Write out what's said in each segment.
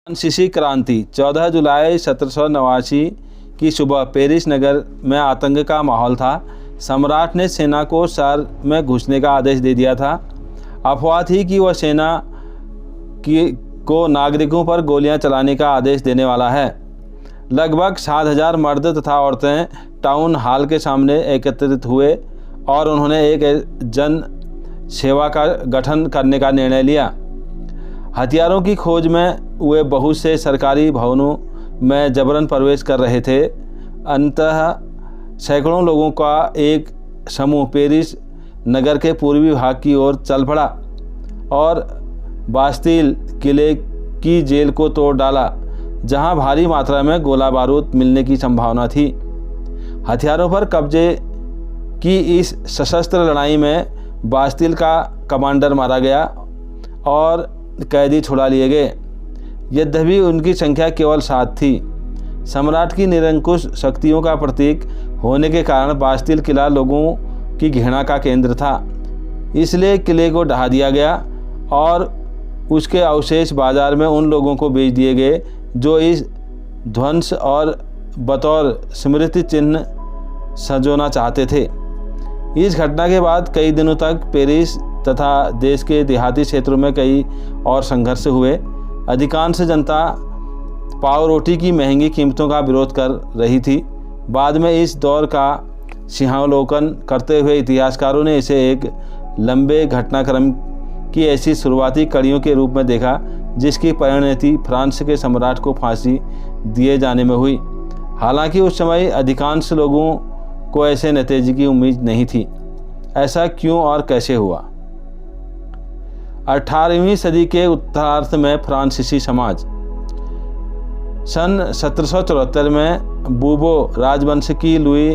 फ्रांसीसी क्रांति 14 जुलाई 1789 की सुबह पेरिस नगर में आतंक का माहौल था। सम्राट ने सेना को शहर में घुसने का आदेश दे दिया था। अफवाह थी कि वह सेना को नागरिकों पर गोलियां चलाने का आदेश देने वाला है। लगभग 7,000 मर्द तथा औरतें टाउन हॉल के सामने एकत्रित हुए और उन्होंने एक जन सेवा का गठन करने का निर्णय लिया। हथियारों की खोज में वे बहुत से सरकारी भवनों में जबरन प्रवेश कर रहे थे। अंततः सैकड़ों लोगों का एक समूह पेरिस नगर के पूर्वी भाग की ओर चल पड़ा और बास्तिल किले की जेल को तोड़ डाला, जहां भारी मात्रा में गोला बारूद मिलने की संभावना थी। हथियारों पर कब्जे की इस सशस्त्र लड़ाई में बास्तिल का कमांडर मारा गया और कैदी छुड़ा लिए गए। यद्यपि उनकी संख्या केवल 7 थी। सम्राट की निरंकुश शक्तियों का प्रतीक होने के कारण बास्तिल किला लोगों की घृणा का केंद्र था। इसलिए किले को ढहा दिया गया और उसके अवशेष बाजार में उन लोगों को बेच दिए गए जो इस ध्वंस और बतौर स्मृति चिन्ह संजोना चाहते थे। इस घटना के बाद कई दिनों तक पेरिस तथा देश के देहाती क्षेत्रों में कई और संघर्ष हुए। अधिकांश जनता पाव रोटी की महंगी कीमतों का विरोध कर रही थी। बाद में इस दौर का सिंहावलोकन करते हुए इतिहासकारों ने इसे एक लंबे घटनाक्रम की ऐसी शुरुआती कड़ियों के रूप में देखा जिसकी परिणति फ्रांस के सम्राट को फांसी दिए जाने में हुई। हालांकि उस समय अधिकांश लोगों को ऐसे नतीजे की उम्मीद नहीं थी। ऐसा क्यों और कैसे हुआ? 18वीं सदी के उत्तरार्ध में फ्रांसीसी समाज सन 1774 में बूबो राजवंश की लुई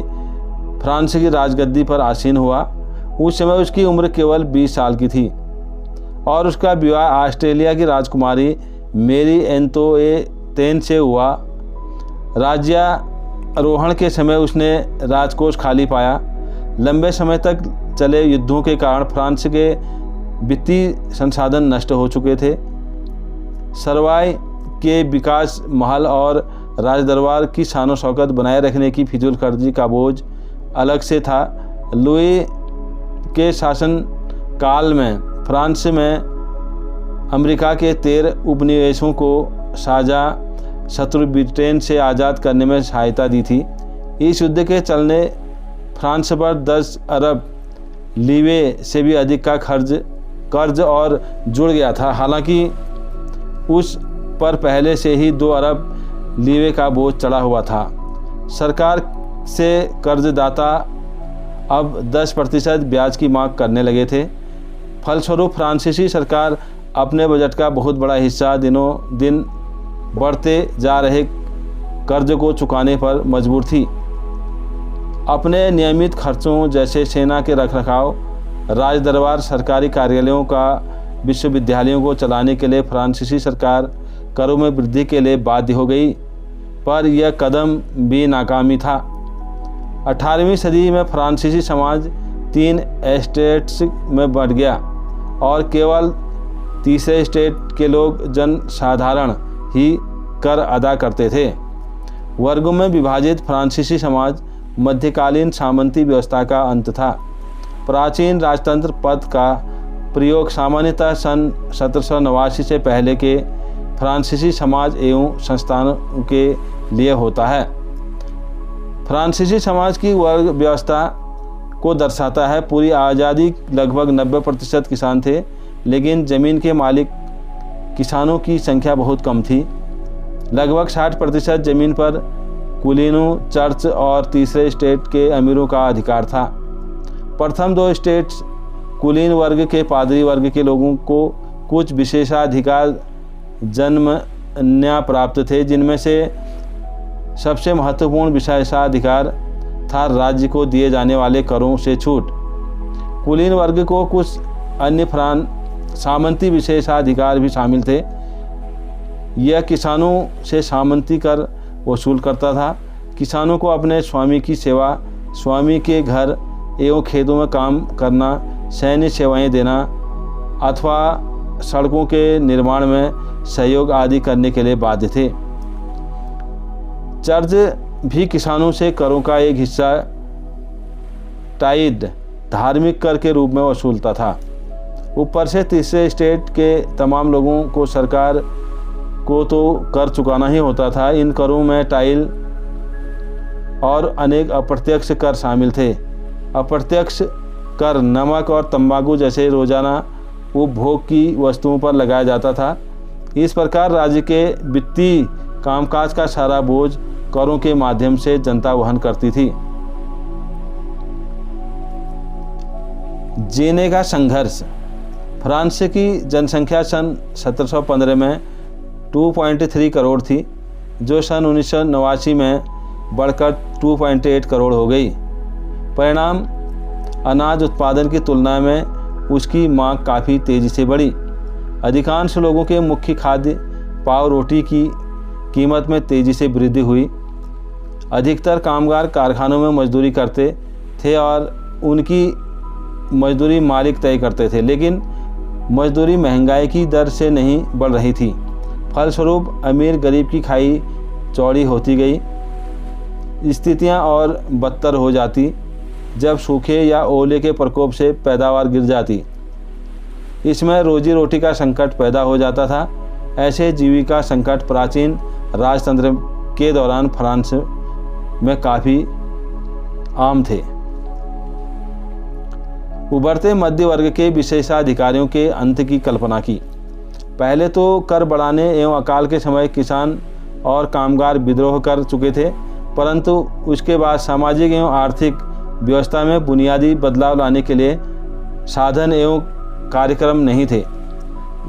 फ्रांस की राजगद्दी पर आसीन हुआ। उस समय उसकी उम्र केवल 20 साल की थी और उसका विवाह ऑस्ट्रेलिया की राजकुमारी मेरी एंतोएन से हुआ। राज्यारोहण के समय उसने राजकोष खाली पाया। लंबे समय तक चले युद्धों के कारण फ्रांस के वित्तीय संसाधन नष्ट हो चुके थे। सरवाई के विकास महल और राजदरबार की शानो शौकत बनाए रखने की फिजूल खर्ची का बोझ अलग से था। लुई के शासन काल में फ्रांस में अमेरिका के 13 उपनिवेशों को साझा शत्रु ब्रिटेन से आज़ाद करने में सहायता दी थी। इस युद्ध के चलने फ्रांस पर 10 अरब लीवे से भी अधिक का कर्ज और जुड़ गया था। हालांकि उस पर पहले से ही 2 अरब लीवे का बोझ चढ़ा हुआ था। सरकार से कर्जदाता अब 10% ब्याज की मांग करने लगे थे। फलस्वरूप फ्रांसीसी सरकार अपने बजट का बहुत बड़ा हिस्सा दिनों दिन बढ़ते जा रहे कर्ज को चुकाने पर मजबूर थी। अपने नियमित खर्चों जैसे सेना के रखरखाव, राजदरबार, सरकारी कार्यालयों का विश्वविद्यालयों को चलाने के लिए फ्रांसीसी सरकार करों में वृद्धि के लिए बाध्य हो गई, पर यह कदम भी नाकामी था। 18वीं सदी में फ्रांसीसी समाज 3 एस्टेट्स में बढ़ गया और केवल तीसरे स्टेट के लोग जनसाधारण ही कर अदा करते थे। वर्गों में विभाजित फ्रांसीसी समाज मध्यकालीन सामंती व्यवस्था का अंत था। प्राचीन राजतंत्र पद का प्रयोग सामान्यतः सन 1789 से पहले के फ्रांसीसी समाज एवं संस्थानों के लिए होता है। फ्रांसीसी समाज की वर्ग व्यवस्था को दर्शाता है। पूरी आज़ादी लगभग 90% किसान थे, लेकिन ज़मीन के मालिक किसानों की संख्या बहुत कम थी। लगभग 60% ज़मीन पर कुलीनों, चर्च और तीसरे स्टेट के अमीरों का अधिकार था। प्रथम 2 स्टेट्स कुलीन वर्ग के पादरी वर्ग के लोगों को कुछ विशेषाधिकार जन्मन्या प्राप्त थे, जिनमें से सबसे महत्वपूर्ण विशेषाधिकार था राज्य को दिए जाने वाले करों से छूट। कुलीन वर्ग को कुछ अन्य सामंती विशेषाधिकार भी शामिल थे। यह किसानों से सामंती कर वसूल करता था। किसानों को अपने स्वामी की सेवा, स्वामी के घर एवं खेतों में काम करना, सैन्य सेवाएं देना अथवा सड़कों के निर्माण में सहयोग आदि करने के लिए बाध्य थे। चर्च भी किसानों से करों का एक हिस्सा टाइड धार्मिक कर के रूप में वसूलता था। ऊपर से तीसरे स्टेट के तमाम लोगों को सरकार को तो कर चुकाना ही होता था। इन करों में टाइल और अनेक अप्रत्यक्ष कर शामिल थे। अप्रत्यक्ष कर नमक और तंबाकू जैसे रोजाना उपभोग की वस्तुओं पर लगाया जाता था। इस प्रकार राज्य के वित्तीय कामकाज का सारा बोझ करों के माध्यम से जनता वहन करती थी। जीने का संघर्ष। फ्रांस की जनसंख्या सन 1715 में 2.3 करोड़ थी, जो सन 1989 में बढ़कर 2.8 करोड़ हो गई। परिणाम, अनाज उत्पादन की तुलना में उसकी मांग काफ़ी तेज़ी से बढ़ी। अधिकांश लोगों के मुख्य खाद्य पाव रोटी की कीमत में तेज़ी से वृद्धि हुई। अधिकतर कामगार कारखानों में मजदूरी करते थे और उनकी मजदूरी मालिक तय करते थे, लेकिन मजदूरी महंगाई की दर से नहीं बढ़ रही थी। फलस्वरूप अमीर गरीब की खाई चौड़ी होती गई। स्थितियां और बदतर हो जाती जब सूखे या ओले के प्रकोप से पैदावार गिर जाती। इसमें रोजी रोटी का संकट पैदा हो जाता था। ऐसे जीविका संकट प्राचीन राजतंत्र के दौरान फ्रांस में काफ़ी आम थे। उभरते मध्य वर्ग के विशेषाधिकारियों के अंत की कल्पना की। पहले तो कर बढ़ाने एवं अकाल के समय किसान और कामगार विद्रोह कर चुके थे, परंतु उसके बाद सामाजिक एवं आर्थिक व्यवस्था में बुनियादी बदलाव लाने के लिए साधन एवं कार्यक्रम नहीं थे।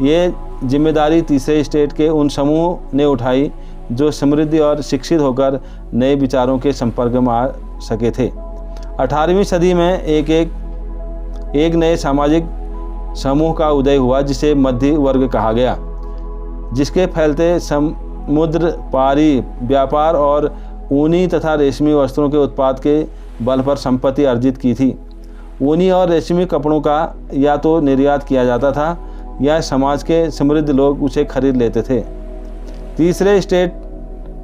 ये जिम्मेदारी तीसरे स्टेट के उन समूह ने उठाई जो समृद्ध और शिक्षित होकर नए विचारों के संपर्क में आ सके थे। 18वीं सदी में एक नए सामाजिक समूह का उदय हुआ जिसे मध्य वर्ग कहा गया, जिसके फैलते समुद्र पारी व्यापार और ऊनी तथा रेशमी वस्त्रों के उत्पाद के बल पर संपत्ति अर्जित की थी। ऊनी और रेशमी कपड़ों का या तो निर्यात किया जाता था या समाज के समृद्ध लोग उसे खरीद लेते थे। तीसरे स्टेट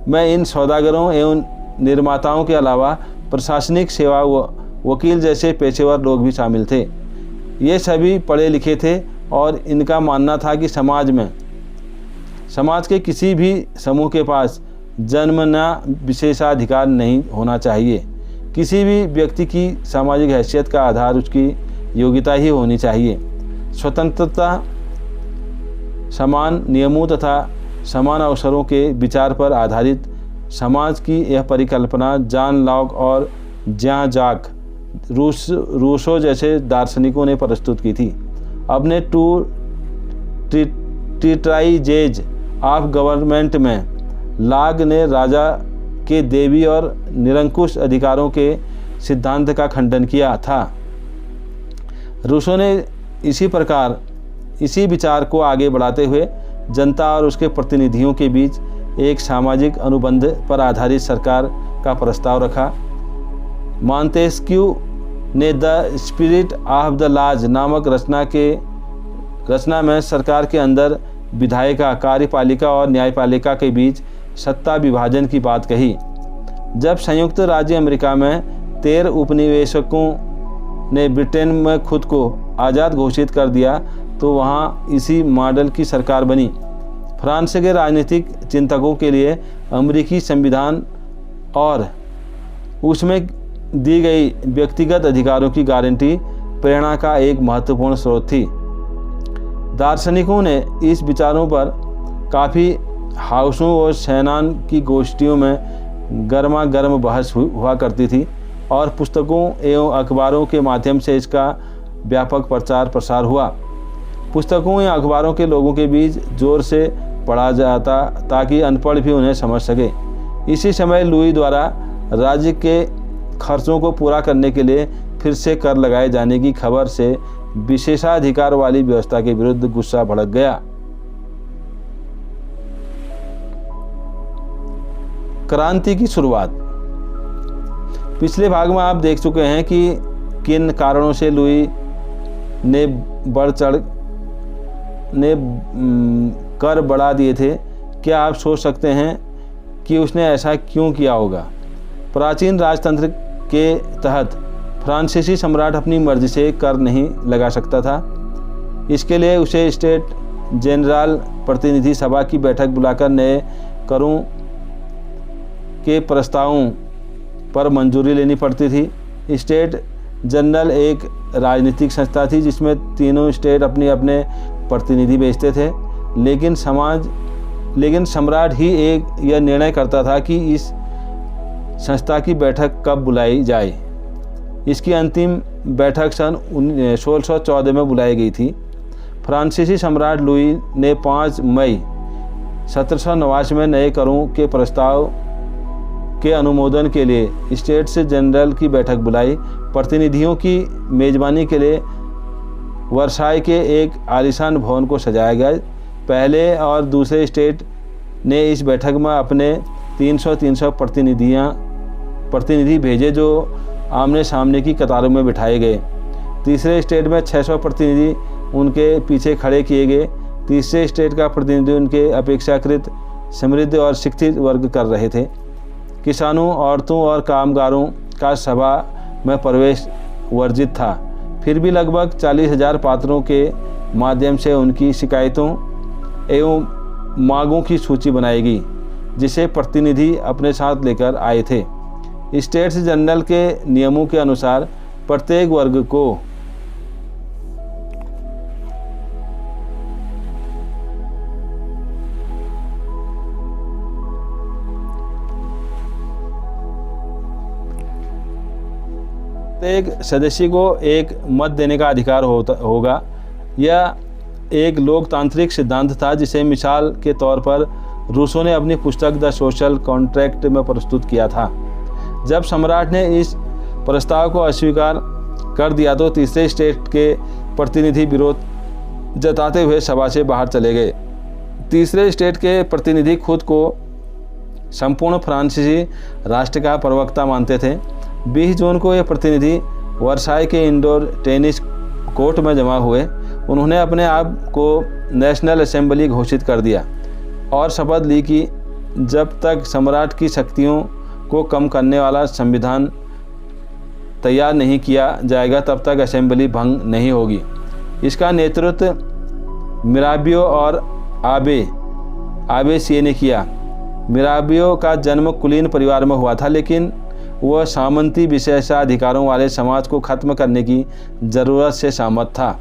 में इन सौदागरों एवं निर्माताओं के अलावा प्रशासनिक सेवा वकील जैसे पेशेवर लोग भी शामिल थे। ये सभी पढ़े लिखे थे और इनका मानना था कि समाज के किसी भी समूह के पास जन्मना विशेषाधिकार नहीं होना चाहिए। किसी भी व्यक्ति की सामाजिक हैसियत का आधार उसकी योग्यता ही होनी चाहिए। स्वतंत्रता, समान नियमों तथा समान अवसरों के विचार पर आधारित समाज की यह परिकल्पना जॉन लॉक और ज्यां जाक रूसो जैसे दार्शनिकों ने प्रस्तुत की थी। अपने टू ट्रीटाइजेज ऑफ गवर्नमेंट में लाग ने राजा के देवी और निरंकुश अधिकारों के सिद्धांत का खंडन किया था। रूसो ने इसी विचार को आगे बढ़ाते हुए जनता और उसके प्रतिनिधियों के बीच एक सामाजिक अनुबंध पर आधारित सरकार का प्रस्ताव रखा। मॉन्तेस्क्यू ने the spirit of the laws नामक रचना में सरकार के अंदर विधायिका, कार्यपालिका और न्यायपालिका के बीच सत्ता विभाजन की बात कही। जब संयुक्त राज्य अमेरिका में 13 उपनिवेशकों ने ब्रिटेन में खुद को आज़ाद घोषित कर दिया तो वहाँ इसी मॉडल की सरकार बनी। फ्रांस के राजनीतिक चिंतकों के लिए अमेरिकी संविधान और उसमें दी गई व्यक्तिगत अधिकारों की गारंटी प्रेरणा का एक महत्वपूर्ण स्रोत थी। दार्शनिकों ने इस विचारों पर काफ़ी हाउसों और शैनान की गोष्ठियों में गर्मा गर्म बहस हुआ करती थी और पुस्तकों एवं अखबारों के माध्यम से इसका व्यापक प्रचार प्रसार हुआ। पुस्तकों या अखबारों के लोगों के बीच जोर से पढ़ा जाता ताकि अनपढ़ भी उन्हें समझ सके। इसी समय लुई द्वारा राज्य के खर्चों को पूरा करने के लिए फिर से कर लगाए जाने की खबर से विशेषाधिकार वाली व्यवस्था के विरुद्ध गुस्सा भड़क गया। क्रांति की शुरुआत। पिछले भाग में आप देख चुके हैं कि किन कारणों से लुई ने बढ़ चढ़ ने कर बढ़ा दिए थे। क्या आप सोच सकते हैं कि उसने ऐसा क्यों किया होगा? प्राचीन राजतंत्र के तहत फ्रांसीसी सम्राट अपनी मर्जी से कर नहीं लगा सकता था। इसके लिए उसे स्टेट जनरल प्रतिनिधि सभा की बैठक बुलाकर नए करों के प्रस्तावों पर मंजूरी लेनी पड़ती थी। स्टेट जनरल एक राजनीतिक संस्था थी जिसमें तीनों स्टेट अपने अपने प्रतिनिधि भेजते थे, लेकिन सम्राट ही यह निर्णय करता था कि इस संस्था की बैठक कब बुलाई जाए। इसकी अंतिम बैठक सन 1614 में बुलाई गई थी। फ्रांसीसी सम्राट लुई ने 5 मई 1789 में नए करों के प्रस्ताव के अनुमोदन के लिए स्टेट्स जनरल की बैठक बुलाई। प्रतिनिधियों की मेज़बानी के लिए वर्साई के एक आलीशान भवन को सजाया गया। पहले और दूसरे स्टेट ने इस बैठक में अपने 300 प्रतिनिधि भेजे जो आमने सामने की कतारों में बिठाए गए। तीसरे स्टेट में 600 प्रतिनिधि उनके पीछे खड़े किए गए। तीसरे स्टेट का प्रतिनिधि उनके अपेक्षाकृत समृद्ध और शिक्षित वर्ग कर रहे थे। किसानों, औरतों और कामगारों का सभा में प्रवेश वर्जित था। फिर भी लगभग 40,000 पात्रों के माध्यम से उनकी शिकायतों एवं मांगों की सूची बनाई गई, जिसे प्रतिनिधि अपने साथ लेकर आए थे। स्टेट्स जनरल के नियमों के अनुसार प्रत्येक वर्ग को प्रत्येक सदस्य को एक मत देने का अधिकार होगा। यह एक लोकतांत्रिक सिद्धांत था जिसे मिसाल के तौर पर रूसो ने अपनी पुस्तक द सोशल कॉन्ट्रैक्ट में प्रस्तुत किया था। जब सम्राट ने इस प्रस्ताव को अस्वीकार कर दिया तो तीसरे स्टेट के प्रतिनिधि विरोध जताते हुए सभा से बाहर चले गए। तीसरे स्टेट के प्रतिनिधि खुद को संपूर्ण फ्रांसीसी राष्ट्र का प्रवक्ता मानते थे। 20 जून को ये प्रतिनिधि वर्साई के इंडोर टेनिस कोर्ट में जमा हुए। उन्होंने अपने आप को नेशनल असेंबली घोषित कर दिया और शपथ ली कि जब तक सम्राट की शक्तियों को कम करने वाला संविधान तैयार नहीं किया जाएगा तब तक असेंबली भंग नहीं होगी। इसका नेतृत्व मिराबियो और आबे सिए ने किया। मिराबियो का जन्म कुलीन परिवार में हुआ था, लेकिन वह सामंती विशेषाधिकारों वाले समाज को खत्म करने की ज़रूरत से सहमत था।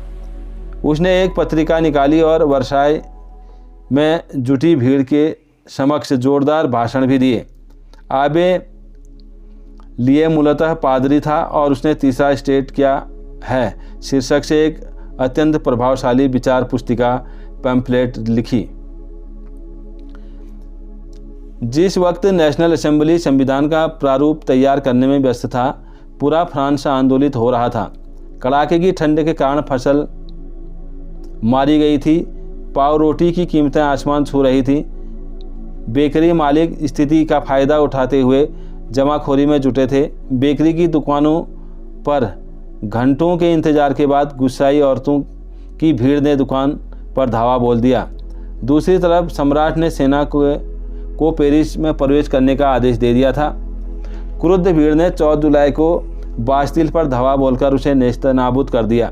उसने एक पत्रिका निकाली और वर्साई में जुटी भीड़ के समक्ष जोरदार भाषण भी दिए। आबे लिए मूलतः पादरी था और उसने तीसरा स्टेट क्या है शीर्षक से एक अत्यंत प्रभावशाली विचार पुस्तिका पैम्फलेट लिखी। जिस वक्त नेशनल असेंबली संविधान का प्रारूप तैयार करने में व्यस्त था, पूरा फ्रांस आंदोलित हो रहा था। कड़ाके की ठंड के कारण फसल मारी गई थी। पाव रोटी की कीमतें आसमान छू रही थी। बेकरी मालिक स्थिति का फ़ायदा उठाते हुए जमाखोरी में जुटे थे। बेकरी की दुकानों पर घंटों के इंतजार के बाद गुस्साई औरतों की भीड़ ने दुकान पर धावा बोल दिया। दूसरी तरफ सम्राट ने सेना को पेरिस में प्रवेश करने का आदेश दे दिया था। क्रुद्ध भीड़ ने 14 जुलाई को बास्तिल पर धावा बोलकर उसे नेस्तनाबूद कर दिया।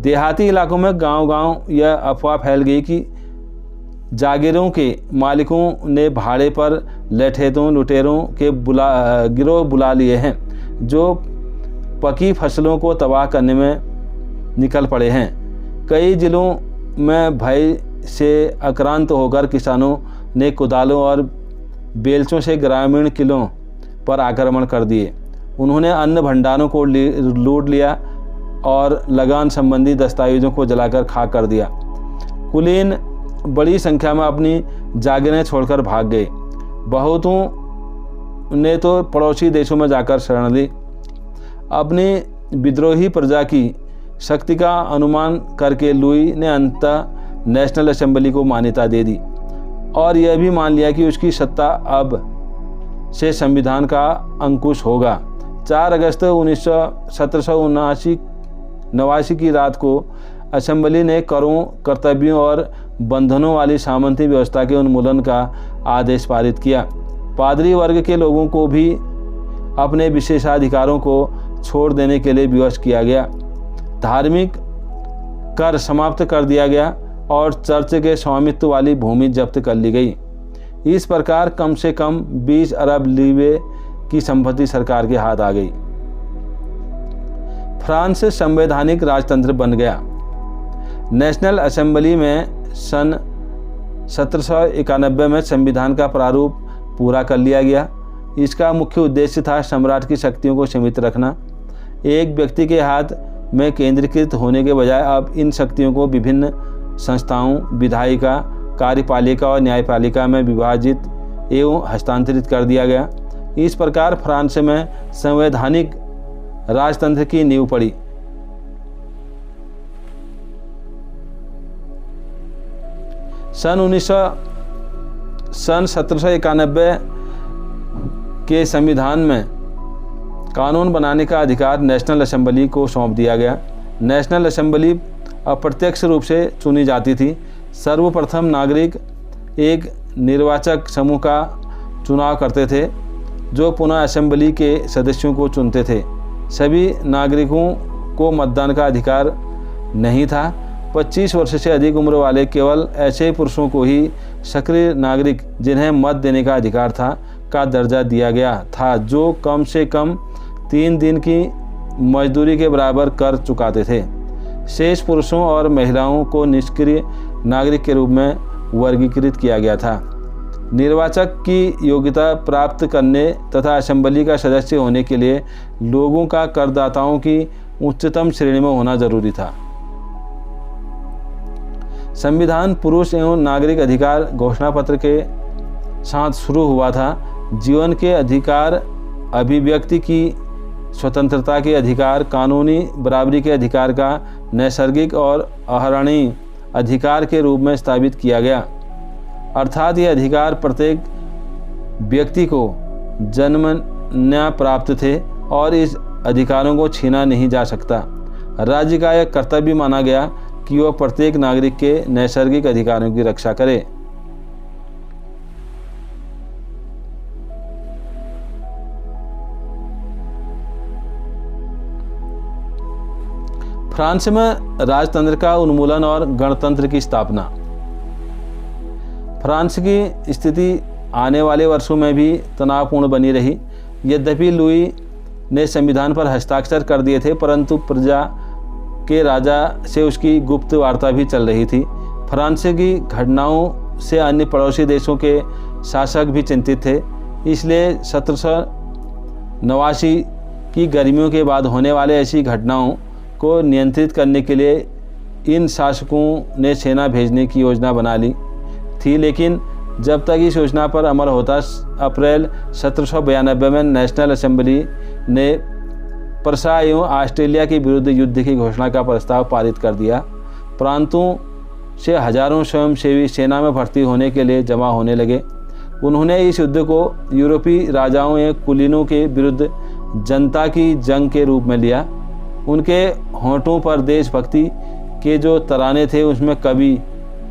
देहाती इलाकों में गांव-गांव यह अफवाह फैल गई कि जागीरों के मालिकों ने भाड़े पर लठेतों लुटेरों के गिरोह बुला लिए हैं जो पकी फसलों को तबाह करने में निकल पड़े हैं। कई जिलों में भय से आक्रांत होकर किसानों ने कुदालों और बेलचों से ग्रामीण किलों पर आक्रमण कर दिए। उन्होंने अन्न भंडारों को लूट लिया और लगान संबंधी दस्तावेजों को जलाकर खाक कर दिया। कुलीन बड़ी संख्या में अपनी जागीरें छोड़कर भाग गए। बहुतों ने तो पड़ोसी देशों में जाकर शरण ली। अपनी विद्रोही प्रजा की शक्ति का अनुमान करके लुई ने अंततः नेशनल असेंबली को मान्यता दे दी और यह भी मान लिया कि उसकी सत्ता अब से संविधान का अंकुश होगा। 4 अगस्त 1789 की रात को असेंबली ने करों, कर्तव्यों और बंधनों वाली सामंती व्यवस्था के उन्मूलन का आदेश पारित किया। पादरी वर्ग के लोगों को भी अपने विशेषाधिकारों को छोड़ देने के लिए विवश किया गया। धार्मिक कर समाप्त कर दिया गया और चर्च के स्वामित्व वाली भूमि जब्त कर ली गई। इस प्रकार कम से कम 20 अरब लीवे की संपत्ति सरकार के हाथ आ गई। फ्रांस संवैधानिक राजतंत्र बन गया। नेशनल असेंबली में सन 1791 में संविधान का प्रारूप पूरा कर लिया गया। इसका मुख्य उद्देश्य था सम्राट की शक्तियों को सीमित रखना। एक व्यक्ति के हाथ में केंद्रीकृत होने के बजाय अब इन शक्तियों को विभिन्न संस्थाओं, विधायिका, कार्यपालिका और न्यायपालिका में विभाजित एवं हस्तांतरित कर दिया गया। इस प्रकार फ्रांस में संवैधानिक राजतंत्र की नींव पड़ी। सन 1791 के संविधान में कानून बनाने का अधिकार नेशनल असेंबली को सौंप दिया गया। नेशनल असेंबली अप्रत्यक्ष रूप से चुनी जाती थी। सर्वप्रथम नागरिक एक निर्वाचक समूह का चुनाव करते थे जो पुनः असेंबली के सदस्यों को चुनते थे। सभी नागरिकों को मतदान का अधिकार नहीं था। 25 वर्ष से अधिक उम्र वाले केवल ऐसे पुरुषों को ही सक्रिय नागरिक, जिन्हें मत देने का अधिकार था, का दर्जा दिया गया था, जो कम से कम 3 दिन की मजदूरी के बराबर कर चुकाते थे। शेष पुरुषों और महिलाओं को निष्क्रिय नागरिक के रूप में वर्गीकृत किया गया था। निर्वाचक की योग्यता प्राप्त करने तथा असेंबली का सदस्य होने के लिए लोगों का करदाताओं की उच्चतम श्रेणी में होना जरूरी था। संविधान पुरुष एवं नागरिक अधिकार घोषणा पत्र के साथ शुरू हुआ था। जीवन के अधिकार, अभिव्यक्ति की स्वतंत्रता के अधिकार, कानूनी बराबरी के अधिकार का नैसर्गिक और अहरणीय अधिकार के रूप में स्थापित किया गया। अर्थात ये अधिकार प्रत्येक व्यक्ति को जन्मना प्राप्त थे और इस अधिकारों को छीना नहीं जा सकता। राज्य का यह कर्तव्य माना गया कि वह प्रत्येक नागरिक के नैसर्गिक अधिकारों की रक्षा करे। फ्रांस में राजतंत्र का उन्मूलन और गणतंत्र की स्थापना। फ्रांस की स्थिति आने वाले वर्षों में भी तनावपूर्ण बनी रही। यद्यपि लुई ने संविधान पर हस्ताक्षर कर दिए थे, परंतु प्रजा के राजा से उसकी गुप्त वार्ता भी चल रही थी। फ्रांस की घटनाओं से अन्य पड़ोसी देशों के शासक भी चिंतित थे। इसलिए 1789 की गर्मियों के बाद होने वाले ऐसी घटनाओं को नियंत्रित करने के लिए इन शासकों ने सेना भेजने की योजना बना ली थी। लेकिन जब तक इस योजना पर अमल होता, अप्रैल 1792 में नेशनल असेंबली ने प्रसा एवं ऑस्ट्रेलिया के विरुद्ध युद्ध की घोषणा का प्रस्ताव पारित कर दिया। प्रांतों से हजारों स्वयंसेवी सेना में भर्ती होने के लिए जमा होने लगे। उन्होंने इस युद्ध को यूरोपीय राजाओं या कुलीनों के विरुद्ध जनता की जंग के रूप में लिया। उनके होंठों पर देशभक्ति के जो तराने थे, उसमें कवि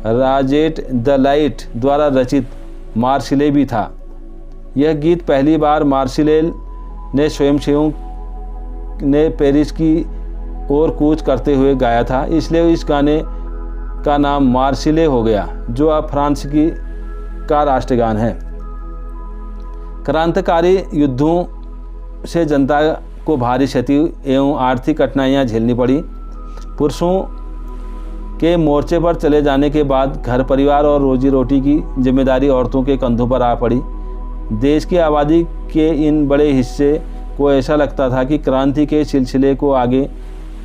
राजेट द लाइट द्वारा रचित मार्सिले भी था। यह गीत पहली बार मार्सिलेल ने स्वयंसेवकों ने पेरिस की ओर कूच करते हुए गाया था, इसलिए इस गाने का नाम मार्सिले हो गया, जो अब फ्रांस का राष्ट्रगान है। क्रांतिकारी युद्धों से जनता को भारी क्षति एवं आर्थिक कठिनाइयाँ झेलनी पड़ी। पुरुषों के मोर्चे पर चले जाने के बाद घर परिवार और रोजी रोटी की जिम्मेदारी औरतों के कंधों पर आ पड़ी। देश की आबादी के इन बड़े हिस्से को ऐसा लगता था कि क्रांति के सिलसिले को आगे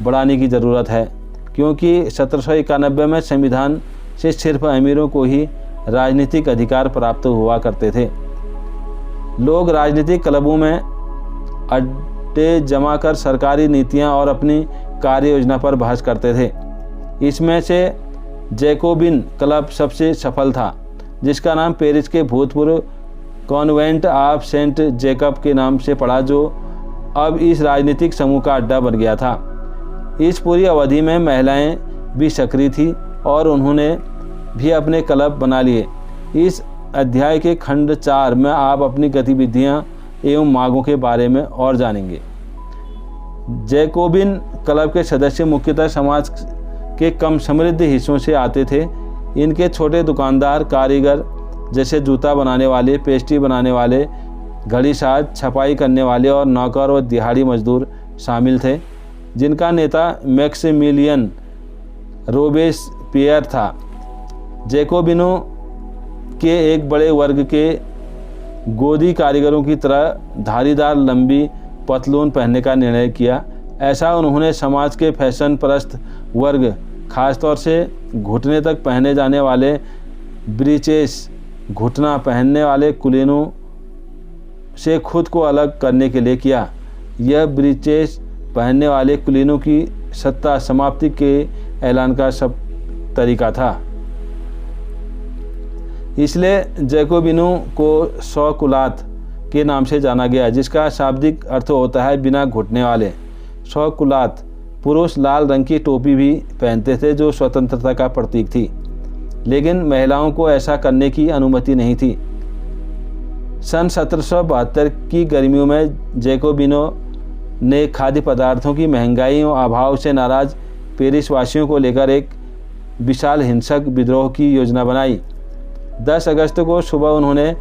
बढ़ाने की ज़रूरत है, क्योंकि 1791 में संविधान से सिर्फ अमीरों को ही राजनीतिक अधिकार प्राप्त हुआ करते थे। लोग राजनीतिक क्लबों में अड्डे जमा कर सरकारी नीतियां और अपनी कार्य योजना पर बहस करते थे। इसमें से जैकोबिन क्लब सबसे सफल था, जिसका नाम पेरिस के भूतपूर्व कॉन्वेंट ऑफ सेंट जेकब के नाम से पड़ा, जो अब इस राजनीतिक समूह का अड्डा बन गया था। इस पूरी अवधि में महिलाएं भी सक्रिय थी और उन्होंने भी अपने क्लब बना लिए। इस अध्याय के खंड 4 में आप अपनी गतिविधियां एवं मांगों के बारे में और जानेंगे। जैकोबिन क्लब के सदस्य मुख्यतः समाज के कम समृद्ध हिस्सों से आते थे। इनके छोटे दुकानदार, कारीगर जैसे जूता बनाने वाले, पेस्ट्री बनाने वाले, घड़ी साज, छपाई करने वाले और नौकर और दिहाड़ी मजदूर शामिल थे, जिनका नेता मैक्सिमिलियन रोबेस्पियर था। जैकोबिनों के एक बड़े वर्ग के गोदी कारीगरों की तरह धारीदार लंबी पतलून पहनने का निर्णय किया। ऐसा उन्होंने समाज के फैशन परस्त वर्ग, खासतौर से घुटने तक पहने जाने वाले ब्रीचेस, घुटना पहनने वाले कुलीनों से खुद को अलग करने के लिए किया। यह ब्रीचेस पहनने वाले कुलीनों की सत्ता समाप्ति के ऐलान का सब तरीका था। इसलिए जैकोबिनों को शौकुलात के नाम से जाना गया, जिसका शाब्दिक अर्थ होता है बिना घुटने वाले। शौकुलात पुरुष लाल रंग की टोपी भी पहनते थे, जो स्वतंत्रता का प्रतीक थी, लेकिन महिलाओं को ऐसा करने की अनुमति नहीं थी। सन 1772 की गर्मियों में जैकोबिनों ने खाद्य पदार्थों की महंगाई और अभाव से नाराज पेरिस वासियों को लेकर एक विशाल हिंसक विद्रोह की योजना बनाई। 10 अगस्त को सुबह उन्होंने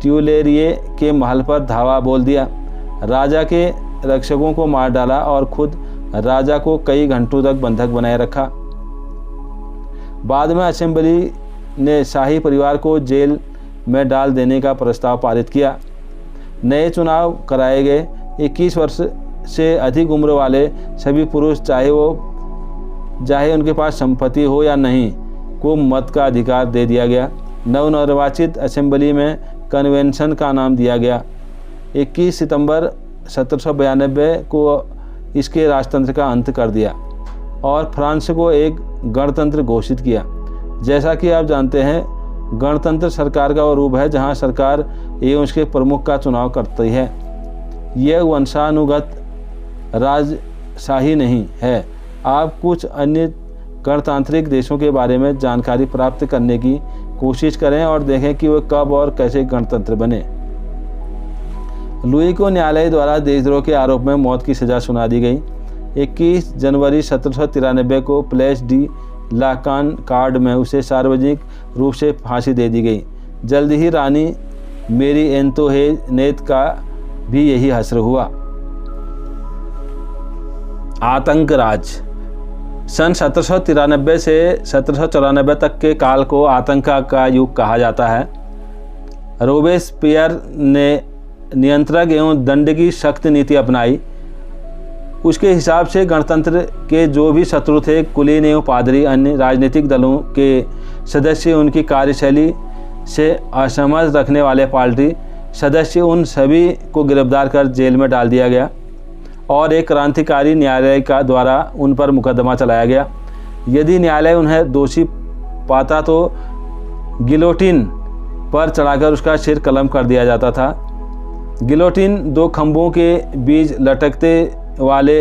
ट्यूलेरिये के महल पर धावा बोल दिया, राजा के रक्षकों को मार डाला और खुद राजा को कई घंटों तक बंधक बनाए रखा। बाद में असेंबली ने शाही परिवार को जेल में डाल देने का प्रस्ताव पारित किया। नए चुनाव कराए गए। 21 वर्ष से अधिक उम्र वाले सभी पुरुष, चाहे उनके पास संपत्ति हो या नहीं, को मत का अधिकार दे दिया गया। नवनिर्वाचित असेंबली में कन्वेंशन का नाम दिया गया। 21 सितंबर 1792 को इसके राजतंत्र का अंत कर दिया और फ्रांस को एक गणतंत्र घोषित किया। जैसा कि आप जानते हैं, गणतंत्र सरकार का वो रूप है जहां सरकार एवं उसके प्रमुख का चुनाव करती है। यह वंशानुगत राजशाही नहीं है। आप कुछ अन्य गणतांत्रिक देशों के बारे में जानकारी प्राप्त करने की कोशिश करें और देखें कि वे कब और कैसे गणतंत्र बने। लुई को न्यायालय द्वारा देशद्रोह के आरोप में मौत की सज़ा सुना दी गई। 21 जनवरी 1793 को प्लेस डी ला कार्ड में उसे सार्वजनिक रूप से फांसी दे दी गई। जल्द ही रानी मेरी एंतोनेट का भी यही हश्र हुआ। आतंक राज। सन 1793 से 1794 तक के काल को आतंक का युग कहा जाता है। रोबेस्पियर ने नियंत्रक एवं दंड की सख्त नीति अपनाई। उसके हिसाब से गणतंत्र के जो भी शत्रु थे, कुलीन एवं पादरी, अन्य राजनीतिक दलों के सदस्य, उनकी कार्यशैली से असहमत रखने वाले पार्टी सदस्य, उन सभी को गिरफ्तार कर जेल में डाल दिया गया और एक क्रांतिकारी न्यायालय का द्वारा उन पर मुकदमा चलाया गया। यदि न्यायालय उन्हें दोषी पाता तो गिलोटिन पर चढ़ाकर उसका सिर कलम कर दिया जाता था। गिलोटिन 2 खंभों के बीच लटकते वाले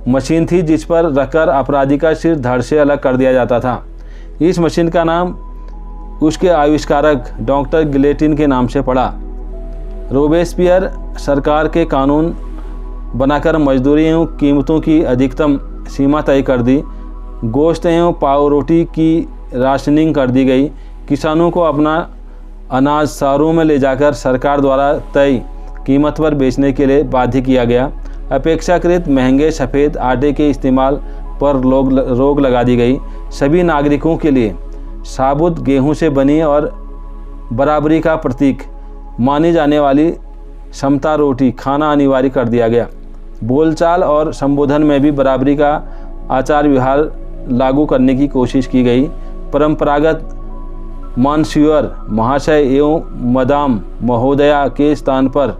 मशीन थी, जिस पर रखकर अपराधी का सिर धड़ से अलग कर दिया जाता था। इस मशीन का नाम उसके आविष्कारक डॉक्टर गिलोटिन के नाम से पड़ा। रोबेस्पियर सरकार के कानून बनाकर मजदूरी एवं कीमतों की अधिकतम सीमा तय कर दी। गोश्त एवं पाव रोटी की राशनिंग कर दी गई। किसानों को अपना अनाज शहरों में ले जाकर सरकार द्वारा तय कीमत पर बेचने के लिए बाध्य किया गया। अपेक्षाकृत महंगे सफ़ेद आटे के इस्तेमाल पर रोक लगा दी गई। सभी नागरिकों के लिए साबुत गेहूं से बनी और बराबरी का प्रतीक मानी जाने वाली समता रोटी खाना अनिवार्य कर दिया गया। बोलचाल और संबोधन में भी बराबरी का आचार व्यवहार लागू करने की कोशिश की गई। परंपरागत मॉन्सियर, महाशय एवं मदाम, महोदया के स्थान पर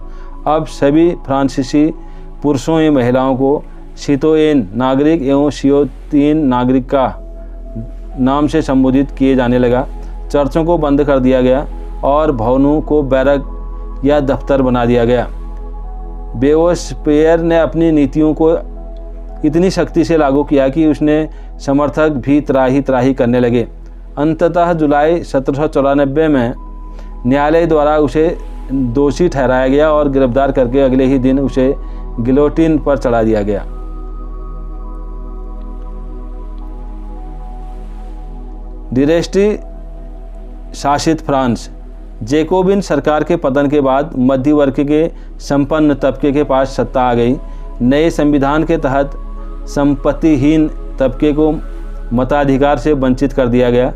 अब सभी फ्रांसीसी पुरुषों एवं महिलाओं को सितोयेन नागरिक एवं सियोतीन नागरिक का नाम से संबोधित किए जाने लगा। चर्चों को बंद कर दिया गया और भवनों को बैरक या दफ्तर बना दिया गया। बेओस्पियर ने अपनी नीतियों को इतनी सख्ती से लागू किया कि उसने समर्थक भी त्राही करने लगे। अंततः जुलाई 1794 में न्यायालय द्वारा उसे दोषी ठहराया गया और गिरफ्तार करके अगले ही दिन उसे गिलोटिन पर चढ़ा दिया गया। डिरेस्टी शासित फ्रांस। जैकोबिन सरकार के पतन के बाद मध्य वर्ग के संपन्न तबके के पास सत्ता आ गई। नए संविधान के तहत संपत्तिहीन तबके को मताधिकार से वंचित कर दिया गया।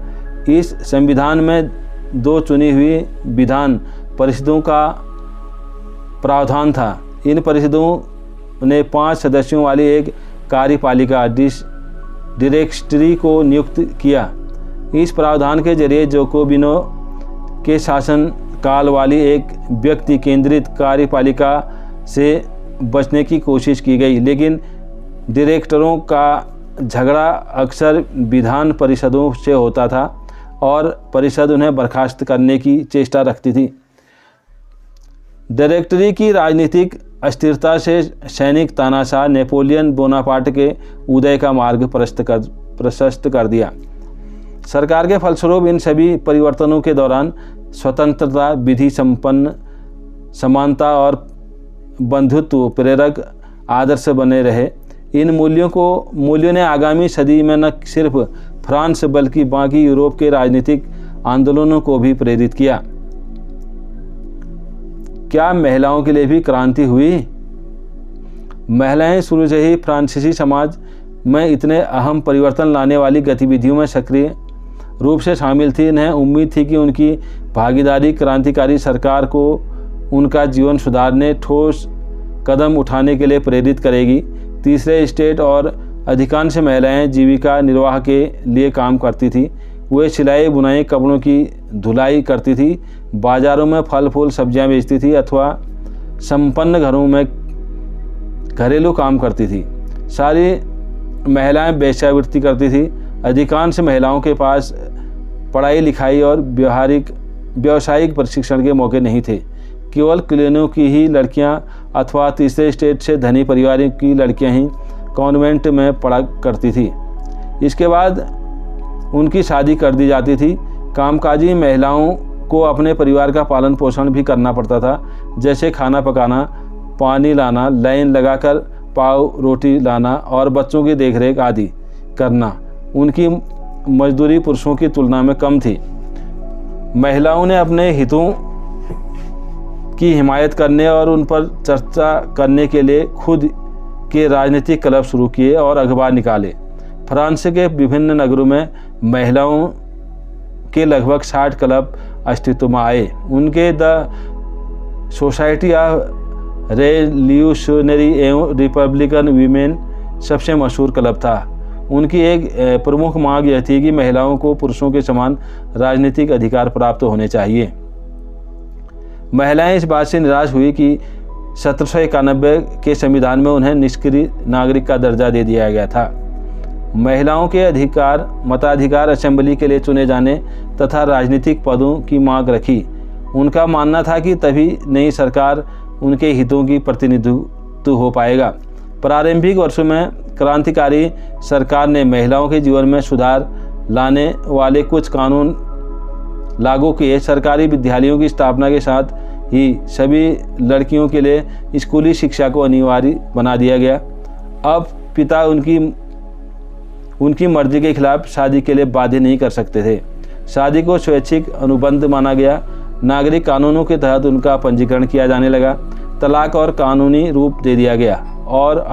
इस संविधान में 2 चुनी हुई विधान परिषदों का प्रावधान था। इन परिषदों ने 5 सदस्यों वाली एक कार्यपालिका डिरेक्टरी को नियुक्त किया। इस प्रावधान के जरिए जैकोबिनों के शासन काल वाली एक व्यक्ति केंद्रित कार्यपालिका से बचने की कोशिश की गई, लेकिन डायरेक्टरों का झगड़ा अक्सर विधान परिषदों से होता था और परिषद उन्हें बर्खास्त करने की चेष्टा रखती थी। डायरेक्टरी की राजनीतिक अस्थिरता से सैनिक तानाशाह नेपोलियन बोनापार्ट के उदय का मार्ग प्रशस्त कर दिया। सरकार के फलस्वरूप इन सभी परिवर्तनों के दौरान स्वतंत्रता, विधि संपन्न, समानता और बंधुत्व प्रेरक आदर्श बने रहे। इन मूल्यों ने आगामी सदी में न सिर्फ फ्रांस बल्कि बाकी यूरोप के राजनीतिक आंदोलनों को भी प्रेरित किया। क्या महिलाओं के लिए भी क्रांति हुई? महिलाएं शुरू से ही फ्रांसीसी समाज में इतने अहम परिवर्तन लाने वाली गतिविधियों में सक्रिय रूप से शामिल थी। इन्हें उम्मीद थी कि उनकी भागीदारी क्रांतिकारी सरकार को उनका जीवन सुधारने, ठोस कदम उठाने के लिए प्रेरित करेगी। तीसरे स्टेट और अधिकांश महिलाएं जीविका निर्वाह के लिए काम करती थी। वे सिलाई बुनाई, कपड़ों की धुलाई करती थी, बाज़ारों में फल फूल सब्जियां बेचती थी अथवा संपन्न घरों में घरेलू काम करती थी। सारी महिलाएं वेश्यावृत्ति करती थी। अधिकांश महिलाओं के पास पढ़ाई लिखाई और व्यावसायिक प्रशिक्षण के मौके नहीं थे। केवल क्लीनों की ही लड़कियां अथवा तीसरे स्टेट से धनी परिवारों की लड़कियां ही कॉन्वेंट में पढ़ा करती थी। इसके बाद उनकी शादी कर दी जाती थी। कामकाजी महिलाओं को अपने परिवार का पालन पोषण भी करना पड़ता था, जैसे खाना पकाना, पानी लाना, लाइन लगाकर पाव रोटी लाना और बच्चों की देखरेख आदि करना। उनकी मजदूरी पुरुषों की तुलना में कम थी। महिलाओं ने अपने हितों की हिमायत करने और उन पर चर्चा करने के लिए खुद के राजनीतिक क्लब शुरू किए और अखबार निकाले। फ्रांस के विभिन्न नगरों में महिलाओं के लगभग 60 क्लब अस्तित्व में आए। उनके द सोसाइटी ऑफ रेवोल्यूशनरी एवं रिपब्लिकन वीमेन सबसे मशहूर क्लब था। उनकी एक प्रमुख मांग यह थी कि महिलाओं को पुरुषों के समान राजनीतिक अधिकार प्राप्त होने चाहिए। महिलाएं इस बात से निराश हुई कि 1791 के संविधान में उन्हें निष्क्रिय नागरिक का दर्जा दे दिया गया था। महिलाओं के मताधिकार, असेंबली के लिए चुने जाने तथा राजनीतिक पदों की मांग रखी। उनका मानना था कि तभी नई सरकार उनके हितों की प्रतिनिधित्व हो पाएगा। प्रारंभिक वर्षों में क्रांतिकारी सरकार ने महिलाओं के जीवन में सुधार लाने वाले कुछ कानून लागू किए। सरकारी विद्यालयों की स्थापना के साथ ही सभी लड़कियों के लिए स्कूली शिक्षा को अनिवार्य बना दिया गया। अब पिता उनकी मर्जी के खिलाफ शादी के लिए बाध्य नहीं कर सकते थे। शादी को स्वैच्छिक अनुबंध माना गया। नागरिक कानूनों के तहत उनका पंजीकरण किया जाने लगा। तलाक और कानूनी रूप दे दिया गया और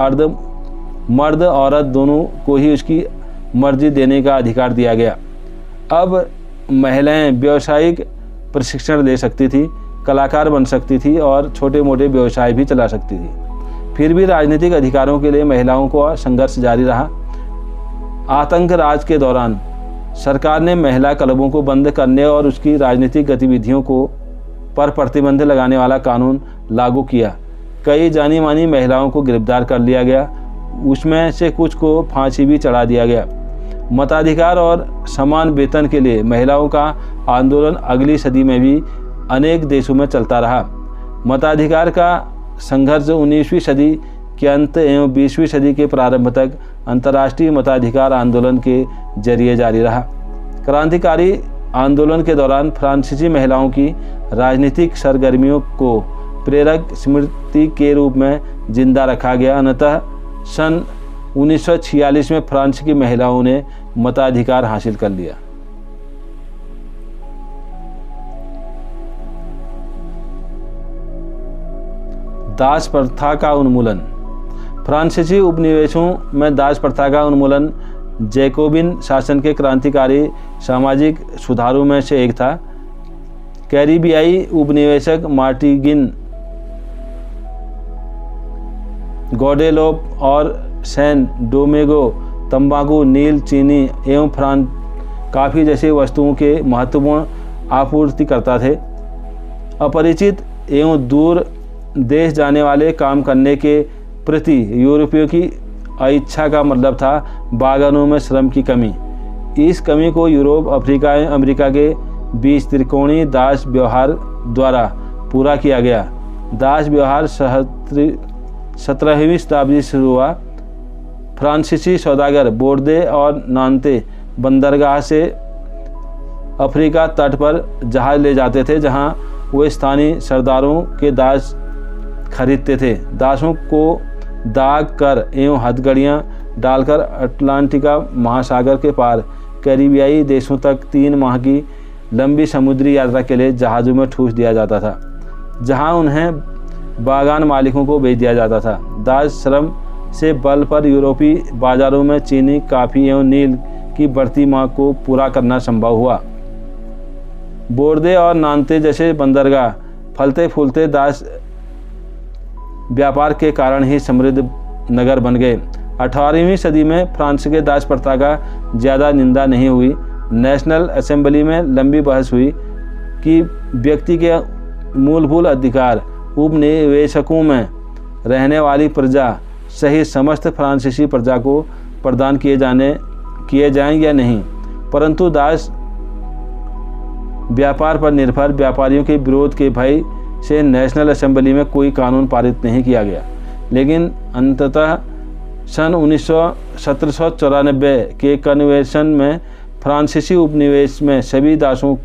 मर्द औरत दोनों को ही उसकी मर्जी देने का अधिकार दिया गया। अब महिलाएं व्यावसायिक प्रशिक्षण ले सकती थी, कलाकार बन सकती थी और छोटे मोटे व्यवसाय भी चला सकती थी। फिर भी राजनीतिक अधिकारों के लिए महिलाओं का संघर्ष जारी रहा। आतंक राज के दौरान सरकार ने महिला क्लबों को बंद करने और उसकी राजनीतिक गतिविधियों पर प्रतिबंध लगाने वाला कानून लागू किया। कई जानी मानी महिलाओं को गिरफ्तार कर लिया गया, उसमें से कुछ को फांसी भी चढ़ा दिया गया। मताधिकार और समान वेतन के लिए महिलाओं का आंदोलन अगली सदी में भी अनेक देशों में चलता रहा। मताधिकार का संघर्ष 19वीं सदी के अंत एवं 20वीं सदी के प्रारंभ तक अंतर्राष्ट्रीय मताधिकार आंदोलन के जरिए जारी रहा। क्रांतिकारी आंदोलन के दौरान फ्रांसीसी महिलाओं की राजनीतिक सरगर्मियों को प्रेरक स्मृति के रूप में जिंदा रखा गया। अतः सन 1946 में फ्रांस की महिलाओं ने मताधिकार हासिल कर लिया। दास प्रथा का उन्मूलन। फ्रांसीसी उपनिवेशों में दास प्रथा का उन्मूलन जैकोबिन शासन के क्रांतिकारी सामाजिक सुधारों में से एक था। कैरिबियाई उपनिवेशक मार्टिगिन, गौडेलोप और सैन डोमिंगो तंबाकू, नील, चीनी एवं फ्रांस कॉफी जैसी वस्तुओं के महत्वपूर्ण आपूर्तिकर्ता थे। अपरिचित एवं दूर देश जाने वाले काम करने के प्रति यूरोपियों की अइच्छा का मतलब था बागानों में श्रम की कमी। इस कमी को यूरोप, अफ्रीका एवं अमेरिका के बीच त्रिकोणीय दास व्यवहार द्वारा पूरा किया गया। दास व्यवहार 17वीं शताब्दी से शुरू हुआ। फ्रांसीसी सौदागर बोर्दे और नांते बंदरगाह से अफ्रीका तट पर जहाज ले जाते थे, जहां वे स्थानीय सरदारों के दास खरीदते थे। दासों को दाग कर एवं हथकड़ियाँ डालकर अटलांटिका महासागर के पार कैरिबियाई देशों तक 3 माह की लंबी समुद्री यात्रा के लिए जहाज़ों में ठूस दिया जाता था, जहां उन्हें बागान मालिकों को बेच दिया जाता था। दास श्रम से बल पर यूरोपीय बाजारों में चीनी, कॉफ़ी एवं नील की बढ़ती मांग को पूरा करना संभव हुआ। बोर्दे और नांते जैसे बंदरगाह फलते फूलते दास व्यापार के कारण ही समृद्ध नगर बन गए। 18वीं सदी में फ्रांस के दास प्रथा का ज़्यादा निंदा नहीं हुई। नेशनल असेंबली में लंबी बहस हुई कि व्यक्ति के मूलभूत अधिकार उपनिवेशकों में रहने वाली प्रजा सहित समस्त फ्रांसीसी प्रजा को प्रदान किए जाएं या नहीं। परंतु दास व्यापार पर निर्भर व्यापारियों के विरोध के भय से नेशनल असेंबली में कोई कानून पारित नहीं किया गया। लेकिन अंततः सन 1794 के कन्वेंशन में फ्रांसीसी उपनिवेश में सभी दासों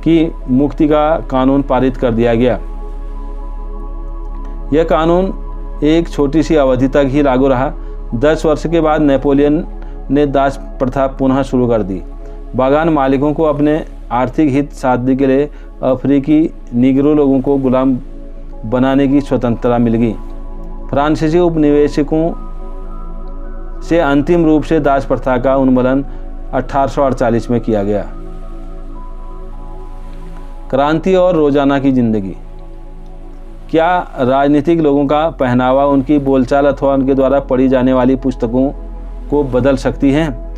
की मुक्ति का कानून पारित कर दिया गया। यह कानून एक छोटी सी अवधि तक ही लागू रहा। 10 वर्ष के बाद नेपोलियन ने दास प्रथा पुनः शुरू कर दी। बागान मालिकों को अपने आर्थिक हित साधने के लिए अफ्रीकी निगरो लोगों को गुलाम बनाने की स्वतंत्रता मिल गई। फ्रांसीसी उपनिवेशकों से अंतिम रूप से दास प्रथा का उन्मूलन 1848 में किया गया। क्रांति और रोजाना की जिंदगी। क्या राजनीतिक लोगों का पहनावा उनकी बोलचाल अथवा उनके द्वारा पढ़ी जाने वाली पुस्तकों को बदल सकती हैं?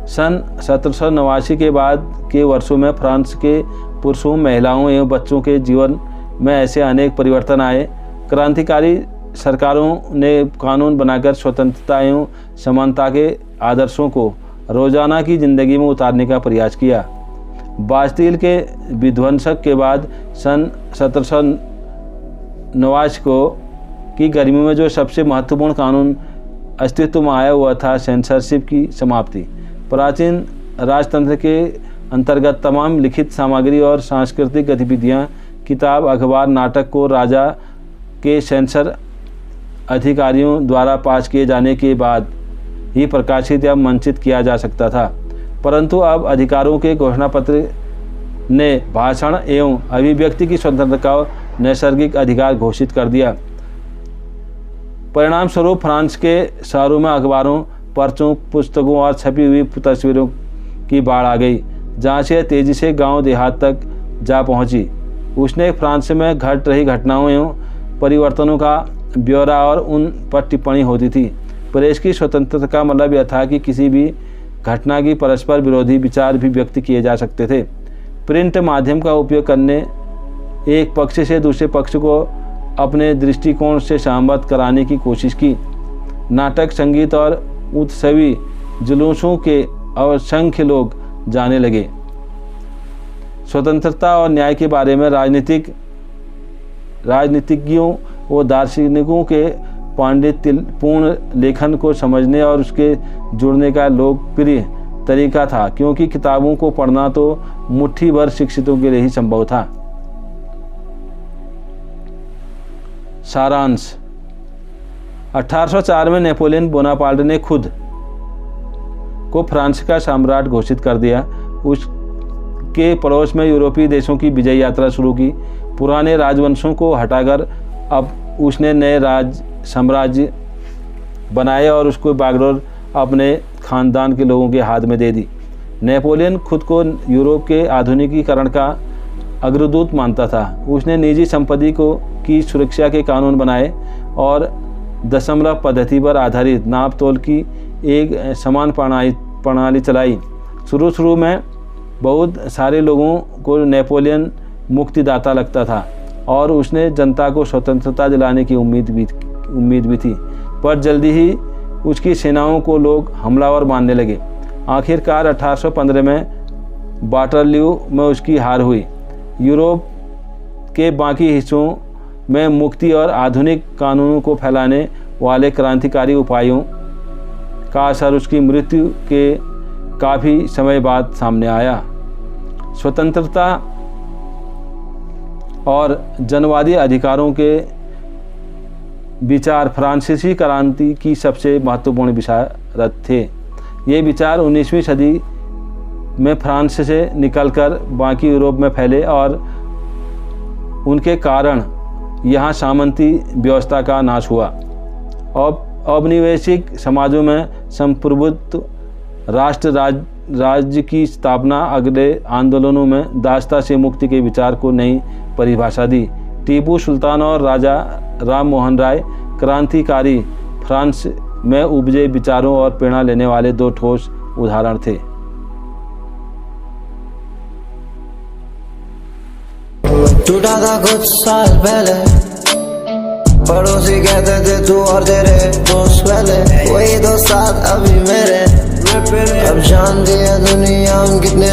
सन 1789 के बाद के वर्षों में फ्रांस के पुरुषों, महिलाओं एवं बच्चों के जीवन में ऐसे अनेक परिवर्तन आए। क्रांतिकारी सरकारों ने कानून बनाकर स्वतंत्रता एवं समानता के आदर्शों को रोजाना की जिंदगी में उतारने का प्रयास किया। बास्तिल के विध्वंसक के बाद सन 1789 की गर्मी में जो सबसे महत्वपूर्ण कानून अस्तित्व में आया हुआ था सेंसरशिप की समाप्ति। प्राचीन राजतंत्र के अंतर्गत तमाम लिखित सामग्री और सांस्कृतिक गतिविधियां, किताब, अखबार, नाटक को राजा के सेंसर अधिकारियों द्वारा पास किए जाने के बाद ही प्रकाशित या मंचित किया जा सकता था। परंतु अब अधिकारों के घोषणा पत्र ने भाषण एवं अभिव्यक्ति की स्वतंत्रता का नैसर्गिक अधिकार घोषित कर दिया। परिणाम स्वरूप फ्रांस के शहरों में अखबारों, पर्चों, पुस्तकों और छपी हुई तस्वीरों की बाढ़ आ गई, जहाँ से तेजी से गांव देहात तक जा पहुँची। उसने फ्रांस में घट रही घटनाओं एवं परिवर्तनों का ब्यौरा और उन पर टिप्पणी होती थी। प्रेस की स्वतंत्रता का मतलब यह था कि किसी भी घटना की परस्पर विरोधी विचार भी व्यक्त किए जा सकते थे। प्रिंट माध्यम का उपयोग करने एक पक्ष से दूसरे पक्ष को अपने दृष्टिकोण से सहमत कराने की कोशिश की। नाटक, संगीत और उत्सवी जुलूसों के असंख्य लोग जाने लगे। स्वतंत्रता और न्याय के बारे में राजनीतिज्ञों व दार्शनिकों के पांडित्यपूर्ण लेखन को समझने और उसके जुड़ने का लोकप्रिय तरीका था, क्योंकि किताबों को पढ़ना तो मुट्ठी भर शिक्षितों के लिए ही संभव था। सारांश: 1804 में नेपोलियन बोनापार्ट ने खुद को फ्रांस का सम्राट घोषित कर दिया। उसके पड़ोस में यूरोपीय देशों की विजय यात्रा शुरू की। पुराने राजवंशों को हटाकर अब उसने नए साम्राज्य बनाए और उसको बागडोर अपने खानदान के लोगों के हाथ में दे दी। नेपोलियन खुद को यूरोप के आधुनिकीकरण का अग्रदूत मानता था। उसने निजी संपत्ति की सुरक्षा के कानून बनाए और दशमलव पद्धति पर आधारित नाप तोल की एक समान प्रणाली चलाई। शुरू में बहुत सारे लोगों को नेपोलियन मुक्तिदाता लगता था और उसने जनता को स्वतंत्रता दिलाने की उम्मीद भी थी, पर जल्दी ही उसकी सेनाओं को लोग हमलावर मानने लगे। आखिरकार 1815 में वाटरलू में उसकी हार हुई। यूरोप के बाकी हिस्सों में मुक्ति और आधुनिक कानूनों को फैलाने वाले क्रांतिकारी उपायों का असर उसकी मृत्यु के काफ़ी समय बाद सामने आया। स्वतंत्रता और जनवादी अधिकारों के विचार फ्रांसीसी क्रांति की सबसे महत्वपूर्ण विचारक थे। ये विचार 19वीं सदी में फ्रांस से निकलकर बाकी यूरोप में फैले और उनके कारण यहाँ सामंती व्यवस्था का नाश हुआ। औपनिवेशिक समाजों में संप्रभुत्व राज्य की स्थापना अगले आंदोलनों में दासता से मुक्ति के विचार को नई परिभाषा दी। टीपू सुल्तान और राजा राम मोहन राय क्रांतिकारी फ्रांस में उपजे विचारों और प्रेरणा लेने वाले दो ठोस उदाहरण थे। टूटा था कुछ साल पहले, पड़ोसी कहते थे तू और तेरे दोस्त पहले, वही दोस्त साथ अभी मेरे। अब जानती है दुनिया हम कितने